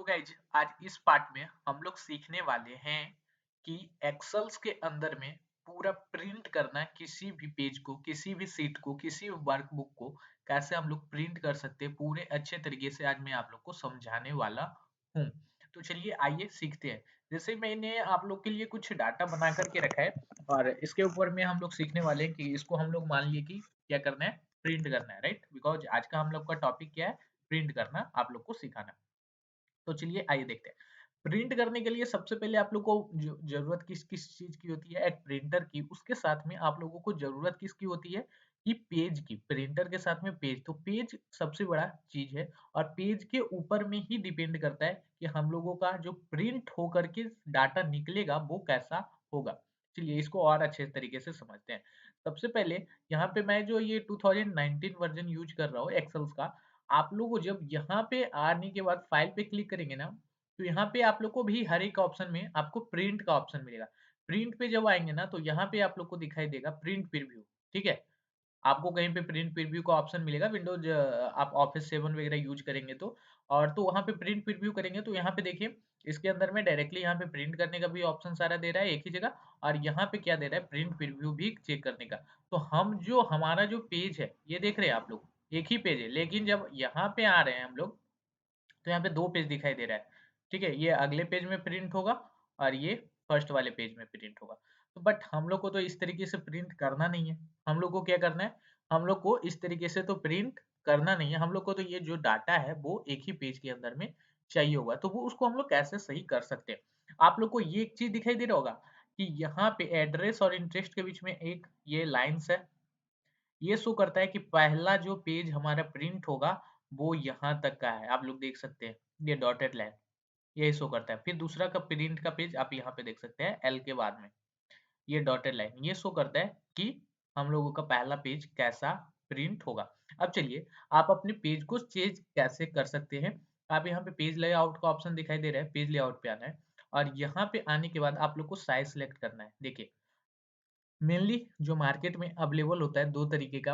Guys आज इस part में हम लोग सीखने वाले हैं कि एक्सेल्स के अंदर में पूरा प्रिंट करना किसी भी पेज को, किसी भी सीट को, किसी भी वर्कबुक को कैसे हम लोग प्रिंट कर सकते हैं पूरे अच्छे तरीके से आज मैं आप लोग को समझाने वाला हूँ। तो चलिए आइए सीखते हैं। जैसे मैंने आप लोग के लिए कुछ डाटा बना करके रखा है और इसके ऊपर में हम लोग सीखने वाले हैं कि इसको हम लोग मान लिए कि क्या करना है, प्रिंट करना है, राइट? बिकॉज आज का हम लोग का टॉपिक क्या है, प्रिंट करना आप लोग को सिखाना। तो चलिए आइए देखते हैं। प्रिंट करने के लिए सबसे पहले आप लोग को जरूरत किस किस चीज की होती है, एक प्रिंटर की। उसके साथ में आप लोगों को जरूरत किसकी होती है कि पेज की। प्रिंटर के साथ में पेज, तो पेज सबसे बड़ा चीज है और पेज के ऊपर में ही डिपेंड करता है कि हम लोगों का जो प्रिंट होकर के डाटा निकलेगा वो कैसा होगा। चलिए इसको और अच्छे तरीके से समझते हैं। सबसे पहले यहाँ पे मैं जो ये 2019 वर्जन यूज कर रहा हूँ एक्सेल्स का, आप लोग को जब यहाँ पे आने के बाद फाइल पे क्लिक करेंगे ना, तो यहाँ पे आप लोग को भी हर एक ऑप्शन में आपको प्रिंट का ऑप्शन मिलेगा। प्रिंट पे जब आएंगे ना तो यहाँ पे आप लोग को दिखाई देगा प्रिंट प्रीव्यू। ठीक है, आपको कहीं पे प्रिंट प्रीव्यू का ऑप्शन मिलेगा। विंडोज आप ऑफिस 7 वगैरह यूज करेंगे तो, और तो वहाँ पे प्रिंट प्रीव्यू करेंगे तो यहाँ पे देखिए इसके अंदर में डायरेक्टली यहाँ पे प्रिंट करने का भी ऑप्शन सारा दे रहा है एक ही जगह, और यहाँ पे क्या दे रहा है, प्रिंट प्रीव्यू भी चेक करने का। तो हम जो हमारा जो पेज है ये देख रहे हैं आप लोग, एक ही पेज है, लेकिन जब यहाँ पे आ रहे हैं हम लोग तो यहाँ पे 2 पेज दिखाई दे रहा है। ठीक है, ये अगले पेज में प्रिंट होगा और ये फर्स्ट वाले पेज में प्रिंट होगा। तो बट हम लोग को तो इस तरीके से प्रिंट करना नहीं है। हम लोग को क्या करना है, हम लोग को इस तरीके से तो प्रिंट करना नहीं है। हम लोग को तो ये जो डाटा है वो एक ही पेज के अंदर में चाहिए होगा। तो वो उसको हम लोग कैसे सही कर सकते हैं? आप लोग को ये एक चीज़ दिखाई दे रहा होगा कि यहाँ पे एड्रेस और इंटरेस्ट के बीच में एक ये लाइन्स है। ये शो करता है कि पहला जो पेज हमारा प्रिंट होगा वो यहाँ तक का है। आप लोग देख सकते हैं ये डॉटेड लाइन, यही शो करता है। फिर दूसरा का प्रिंट का पेज आप यहाँ पे देख सकते हैं एल के बाद में ये डॉटेड लाइन, ये शो करता है कि हम लोगों का पहला पेज कैसा प्रिंट होगा। अब चलिए आप अपने पेज को चेंज कैसे कर सकते हैं। आप यहाँ पे पेज लेआउट का ऑप्शन दिखाई दे रहा है, पेज लेआउट पे आना है और यहाँ पे आने के बाद आप लोग को साइज सेलेक्ट करना है। देखिए मेनली जो मार्केट में अवेलेबल होता है दो तरीके का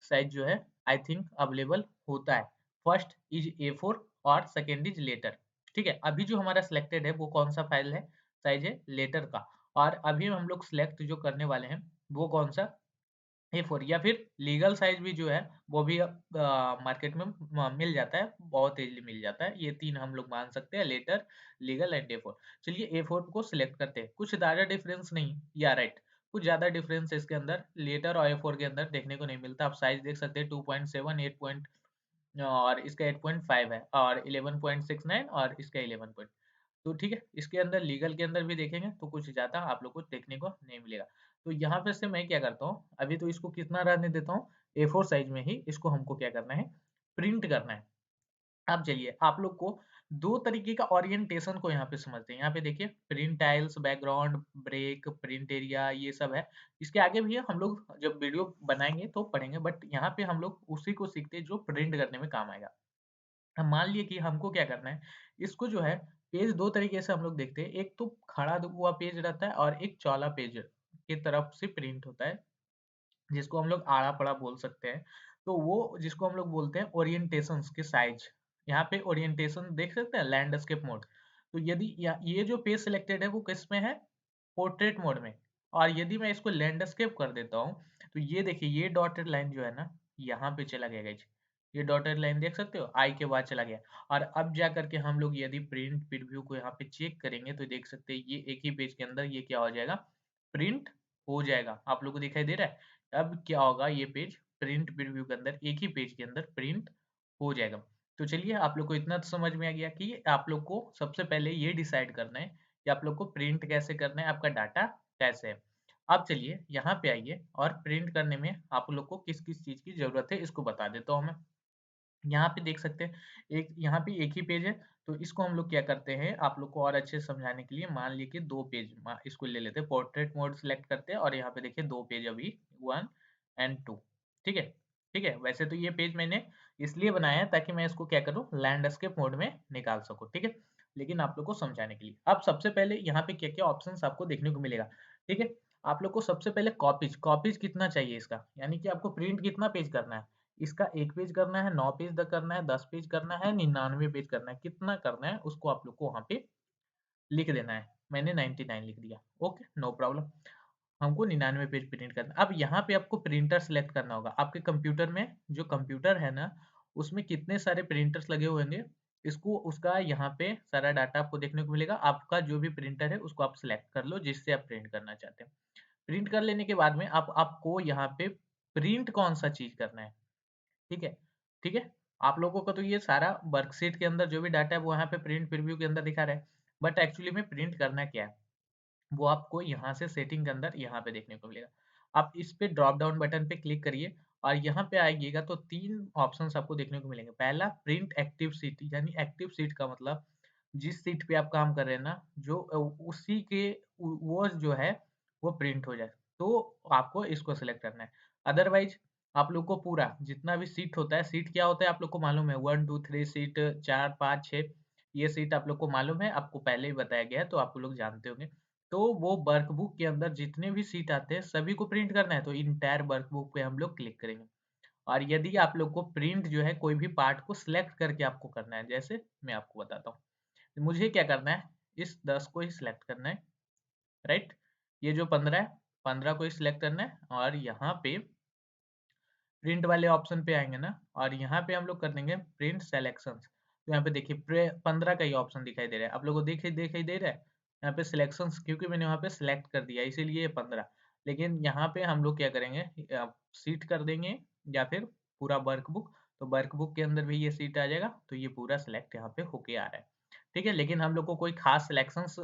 साइज जो है आई थिंक अवेलेबल होता है। फर्स्ट इज A4 और सेकेंड इज लेटर। ठीक है, अभी जो हमारा सिलेक्टेड है वो कौन सा फाइल है, साइज है लेटर का। और अभी हम लोग सिलेक्ट जो करने वाले हैं वो कौन सा, A4 या फिर लीगल साइज भी जो है वो भी मार्केट में मिल जाता है, बहुत इजीली मिल जाता है। ये तीन हम लोग मान सकते हैं, लेटर, लीगल एंड A4। चलिए A4 को सिलेक्ट करते हैं। कुछ ज़्यादा डिफरेंस नहीं, या राइट, कुछ ज़्यादा डिफरेंस इसके अंदर लेटर और A4 के अंदर देखने को नहीं मिलता। आप साइज देख सकते हैं 2.7, 8 पॉइंट और इसका 8.5 है और 11.69 और इसका 11 पॉइंट। तो ठीक है, इसके अंदर लीगल के अंदर भी देखेंगे तो कुछ ज़्यादा आप लोग को देखने को नहीं मिलेगा। तो यहाँ पे से मैं क्या करता हूँ, अभी तो इसको कितना रहने देता हूँ, A4 साइज में ही इसको हमको क्या करना है, प्रिंट करना है। अब चलिए आप लोग को दो तरीके का ओरिएंटेशन को यहाँ पे समझते हैं। यहाँ पे देखिए print tiles, background, break, print area, ये सब है। इसके आगे भी है, हम लोग जब वीडियो बनाएंगे तो पढ़ेंगे, बट यहाँ पे हम लोग उसी को सीखते हैं जो प्रिंट करने में काम आएगा। अब मान लिए कि हमको क्या करना है, इसको जो है पेज दो तरीके से हम लोग देखते हैं। एक तो खड़ा हुआ पेज रहता है और एक चौड़ा पेज की तरफ से प्रिंट होता है, जिसको हम लोग आड़ा पड़ा बोल सकते हैं। तो वो जिसको हम लोग बोलते हैं ओरिएंटेशंस के साइज। यहाँ पे ओरिएंटेशन देख सकते हैं, लैंडस्केप मोड। तो यदि ये जो पेज सिलेक्टेड है वो किस में है, पोर्ट्रेट मोड में। और यदि मैं इसको लैंडस्केप कर देता हूँ तो ये देखिए ये डॉटेड लाइन जो है ना यहाँ पे चला गया गाइस। ये डॉटेड लाइन देख सकते हो, आई के बाद चला गया। और अब जा करके हम लोग यदि प्रिंट प्रीव्यू को यहाँ पे चेक करेंगे तो देख सकते हैं ये एक ही पेज के अंदर ये क्या हो जाएगा, प्रिंट हो जाएगा। आप लोग को दिखाई दे रहा है? अब क्या होगा, ये पेज प्रिंट प्रीव्यू के अंदर एक ही पेज के अंदर प्रिंट हो जाएगा। तो चलिए आप लोग को इतना तो समझ में आ गया कि आप लोग को सबसे पहले ये डिसाइड करना है कि आप लोग को प्रिंट कैसे करना है, आपका डाटा कैसे है। अब चलिए यहाँ पे आइए और प्रिंट करने में आप लोग को किस किस चीज़ की ज़रूरत है इसको बता देता हूँ मैं। यहाँ पे देख सकते हैं एक यहाँ पे एक ही पेज है। तो इसको हम लोग क्या करते हैं, आप लोग को और अच्छे से समझाने के लिए मान लीजिए दो पेज इसको ले लेते हैं, पोर्ट्रेट मोड सिलेक्ट करते हैं और यहाँ पे देखिए दो पेज अभी 1 एंड 2। ठीक है, ठीक है। वैसे तो ये पेज मैंने इसलिए बनाया है ताकि मैं इसको क्या करूँ, लैंडस्केप मोड में निकाल सकूँ। ठीक है, लेकिन आप लोग को समझाने के लिए अब सबसे पहले यहाँ पे क्या क्या ऑप्शन आपको देखने को मिलेगा। ठीक है, आप लोग को सबसे पहले कॉपीज, कॉपीज कितना चाहिए इसका, यानी कि आपको प्रिंट कितना पेज करना है। इसका 1 पेज करना है, 9 पेज तक करना है, 10 पेज करना है, 99 पेज करना है, कितना करना है उसको आप लोग को वहाँ पे लिख देना है। मैंने 99 लिख दिया, ओके, नो प्रॉब्लम। हमको 99 पेज प्रिंट करना है। अब यहाँ पे आपको प्रिंटर सेलेक्ट करना होगा। आपके कंप्यूटर में जो कंप्यूटर है ना, उसमें कितने सारे प्रिंटर्स लगे हुए होंगे, इसको उसका यहाँ पे सारा डाटा आपको देखने को मिलेगा। आपका जो भी प्रिंटर है उसको आप सेलेक्ट कर लो जिससे आप प्रिंट करना चाहते हैं। प्रिंट कर लेने के बाद में आपको यहाँ पे प्रिंट कौन सा चीज करना है, ठीक है, ठीक है। आप लोगों को तो ये सारा वर्कशीट के अंदर जो भी डाटा है वो यहाँ पे प्रिंट प्रीव्यू के अंदर दिखा रहा है, बट एक्चुअली में प्रिंट करना क्या है वो आपको यहाँ से सेटिंग के अंदर यहाँ पे देखने को मिलेगा। आप इस पे ड्रॉप डाउन बटन पे क्लिक करिए और यहाँ पे आइएगा तो 3 ऑप्शंस आपको देखने को मिलेंगे। पहला प्रिंट एक्टिव सीट, यानी एक्टिव सीट का मतलब जिस सीट पे आप काम कर रहे हैं ना, जो उसी के वो जो है वो प्रिंट हो जाए, तो आपको इसको सेलेक्ट करना है। अदरवाइज आप लोग को पूरा जितना भी सीट होता है, सीट क्या होता है आप लोग को मालूम है, 1 2 3 सीट, 4 5 6, ये सीट आप लोग को मालूम है, आपको पहले ही बताया गया है तो आप लोग जानते होंगे। तो वो वर्कबुक के अंदर जितने भी सीट आते हैं सभी को प्रिंट करना है, तो इंटायर वर्कबुक पे हम लोग क्लिक करेंगे। और यदि आप लोग को प्रिंट जो है कोई भी पार्ट को सिलेक्ट करके आपको करना है, जैसे मैं आपको बताता हूँ, मुझे क्या करना है, इस 10 को ही सिलेक्ट करना है, राइट। ये जो 15 है, 15 को ही सिलेक्ट करना है और यहाँ पे प्रिंट वाले ऑप्शन पे आएंगे ना, और यहाँ पे हम लोग कर देंगे प्रिंट सेलेक्शंस। तो यहाँ पे देखिए 15 का ही ऑप्शन दिखाई दे रहा है, आप लोगों को दिखाई दिखाई दे रहा है यहाँ पे सिलेक्शंस, क्योंकि मैंने वहाँ पे सिलेक्ट कर दिया इसीलिए ये 15। लेकिन यहाँ पे हम लोग क्या करेंगे, सीट कर देंगे या फिर पूरा वर्कबुक, तो वर्कबुक के अंदर भी ये सीट आ जाएगा, तो ये पूरा सिलेक्ट यहाँ पे होके आ रहा है, ठीक है। लेकिन हम लोग को कोई खास सिलेक्शंस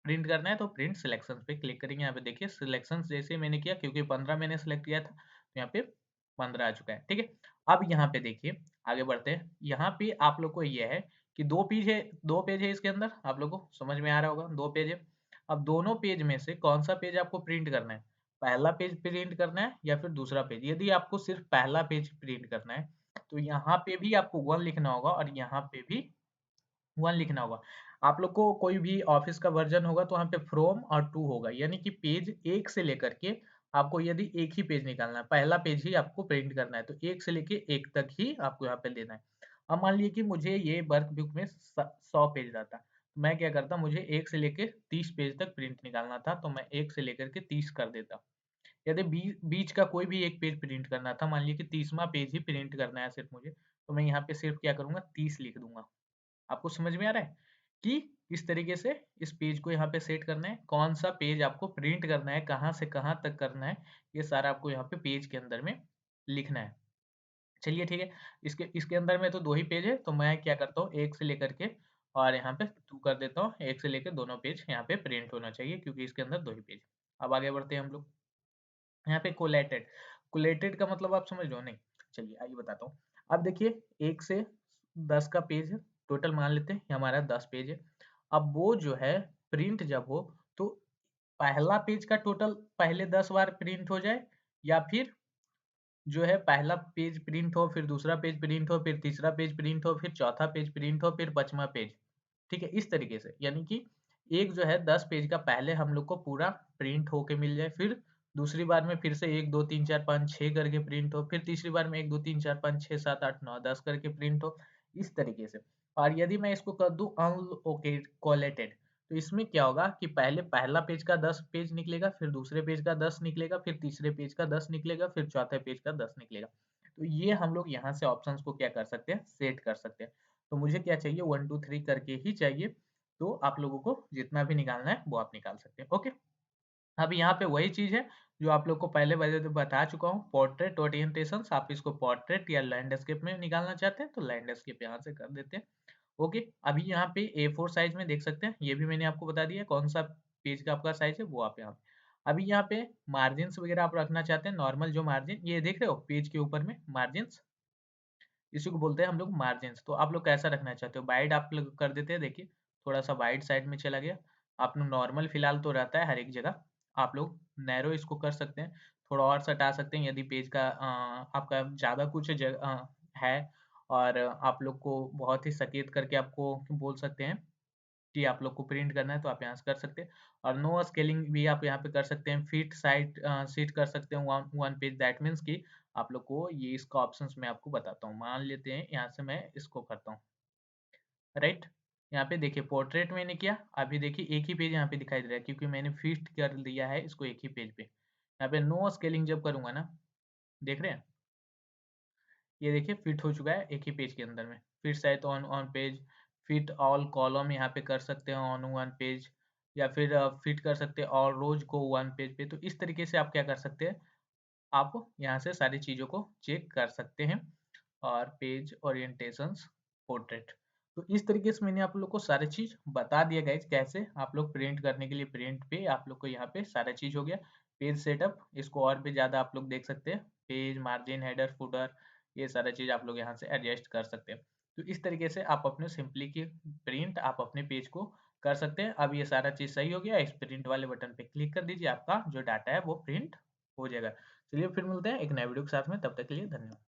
प्रिंट करना है तो प्रिंट सिलेक्शंस पे क्लिक करेंगे। यहाँ पे देखिए सिलेक्शंस जैसे मैंने किया, क्योंकि 15 मैंने सिलेक्ट किया था, तो यहाँ पे 15 आ चुका है, ठीक है। अब यहाँ पे देखिए आगे बढ़ते हैं। यहाँ पे आप लोग को ये है कि 2 पेज है इसके अंदर, आप लोग को समझ में आ रहा होगा 2 पेज है। अब दोनों पेज में से कौन सा पेज आपको प्रिंट करना है, पहला पेज प्रिंट करना है या फिर दूसरा पेज। यदि आपको सिर्फ पहला पेज प्रिंट करना है तो यहाँ पे भी आपको 1 लिखना होगा और यहाँ पे भी 1 लिखना होगा। आप लोग को कोई भी ऑफिस का वर्जन होगा तो वहाँ पे फ्रॉम और टू होगा, यानी कि पेज 1 से लेकर के आपको यदि एक ही पेज निकालना है, पहला पेज ही आपको प्रिंट करना है, तो 1 से लेके 1 तक ही आपको यहाँ पे लेना है। अब मान लीजिए कि मुझे ये वर्कबुक में 100 पेज आता, तो मैं क्या करता, मुझे 1 से लेके 30 पेज तक प्रिंट निकालना था, तो मैं 1 से लेकर के 30 कर देता। यदि बीच का कोई भी एक पेज प्रिंट करना था, मान लीजिए कि 30वां पेज ही प्रिंट करना है सिर्फ मुझे, तो मैं यहाँ पे सिर्फ क्या करूँगा, 30 लिख दूँगा। आपको समझ में आ रहा है कि किस तरीके से इस पेज को यहाँ पे सेट करना है, कौन सा पेज आपको प्रिंट करना है, कहाँ से कहाँ तक करना है, ये सारा आपको यहाँ पे पेज के अंदर में लिखना है। चलिए ठीक है, इसके इसके अंदर में तो 2 ही पेज है, तो मैं क्या करता हूँ 1 से लेकर के और यहाँ पे 2 कर देता हूँ, 1 से लेकर दोनों पेज यहाँ पे प्रिंट होना चाहिए क्योंकि इसके अंदर 2 ही पेज। अब आगे बढ़ते हैं हम लोग। यहाँ पे कोलेटेड, कोलेटेड का मतलब आप समझ रहे हो नहीं? चलिए आइए बताता हूँ। अब देखिए 1 से 10 का पेज है, टोटल मान लेते हैं ये हमारा 10 पेज है। अब वो जो है प्रिंट जब हो तो पहला पेज का टोटल पहले 10 बार प्रिंट हो जाए, या फिर जो है पहला पेज प्रिंट हो, फिर दूसरा पेज प्रिंट हो, फिर तीसरा पेज प्रिंट हो, फिर चौथा पेज प्रिंट हो, फिर 5वां पेज, ठीक है, इस तरीके से। यानी कि एक जो है 10 पेज का पहले हम लोग को पूरा प्रिंट होके मिल जाए, फिर दूसरी बार में फिर से 1 2 3 4 5 6 करके प्रिंट हो, फिर तीसरी बार में 1 2 3 4 5 6 7 8 9 10 करके प्रिंट हो, इस तरीके से। और यदि मैं इसको कर दूं अनकोलेटेड कोलेटेड, तो इसमें क्या होगा कि पहले पहला पेज का 10 पेज निकलेगा, फिर दूसरे पेज का 10 निकलेगा, फिर तीसरे पेज का 10 निकलेगा, फिर चौथे पेज का 10 निकलेगा। तो ये हम लोग यहाँ से ऑप्शंस को क्या कर सकते हैं, सेट कर सकते हैं। तो मुझे क्या चाहिए, 1 2 3 करके ही चाहिए, तो आप लोगों को जितना भी निकालना है वो आप निकाल सकते हैं, ओके। अब यहाँ पे वही चीज है जो आप लोग को पहले बता चुका हूँ, पोर्ट्रेट ओरिएंटेशन। आप इसको पोर्ट्रेट या लैंडस्केप में निकालना चाहते हैं तो लैंडस्केप यहाँ से कर देते हैं, ओके। अभी यहाँ पे A4 साइज में देख सकते हैं, ये भी मैंने आपको बता दिया कौन सा पेज का आपका साइज है वो आप यहाँ पे। अभी यहाँ पे मार्जिन वगैरह आप रखना चाहते हैं, नॉर्मल जो मार्जिन ये देख रहे हो पेज के ऊपर में मार्जिन, इसी को बोलते हैं हम लोग मार्जिन। तो आप लोग कैसा रखना चाहते हो, वाइड आप लोग कर देते हैं, देखिए थोड़ा सा वाइड साइड में चला गया। आप लोग नॉर्मल फिलहाल तो रहता है हर एक जगह, आप लोग नैरो इसको कर सकते हैं, थोड़ा और सटा सकते हैं यदि पेज का आपका ज़्यादा कुछ है, और आप लोग को बहुत ही सकेत करके आपको बोल सकते हैं आप लोग को प्रिंट करना है तो आप यहाँ से कर सकते हैं। और नो स्केलिंग भी आप यहाँ पे कर सकते हैं। फिट साइट सीट कर सकते हैं वन पेज। दैट मीन्स कि आप लोग को ये इसका ऑप्शंस मैं आपको बताता हूँ। मान लेते हैं यहाँ से मैं इसको करता हूँ, राइट। यहाँ पे देखिए पोर्ट्रेट मैंने किया, अभी देखिए एक ही पेज यहाँ पे दिखाई दे रहा है क्योंकि मैंने फिट कर दिया है इसको एक ही पेज पे। यहाँ पे नो स्केलिंग जब करूंगा ना, देख रहे हैं, ये देखिए फिट हो चुका है एक ही पेज के अंदर में। Fit site on on page, fit all column यहाँ पे कर सकते हैं ऑन वन पेज, या फिर फिट कर सकते हैं ऑल रोज को वन पेज पे। तो इस तरीके से आप क्या कर सकते हैं, आप यहाँ से सारी चीज़ों को चेक कर सकते हैं। और पेज ओरिएंटेशंस, पोर्ट्रेट, तो इस तरीके से मैंने आप लोग को सारी चीज़ बता दिया गाइज। कैसे आप लोग प्रिंट करने के लिए प्रिंट पे आप लोग को यहाँ पे सारा चीज़ हो गया। पेज सेटअप, इसको और भी ज़्यादा आप लोग देख सकते हैं। पेज मार्जिन, हेडर, फुटर, ये सारा चीज़ आप लोग यहाँ से एडजस्ट कर सकते हैं। तो इस तरीके से आप अपने सिंपली की प्रिंट आप अपने पेज को कर सकते हैं। अब ये सारा चीज़ सही हो गया, इस प्रिंट वाले बटन पे क्लिक कर दीजिए, आपका जो डाटा है वो प्रिंट हो जाएगा। चलिए फिर मिलते हैं एक नए वीडियो के साथ में, तब तक के लिए धन्यवाद।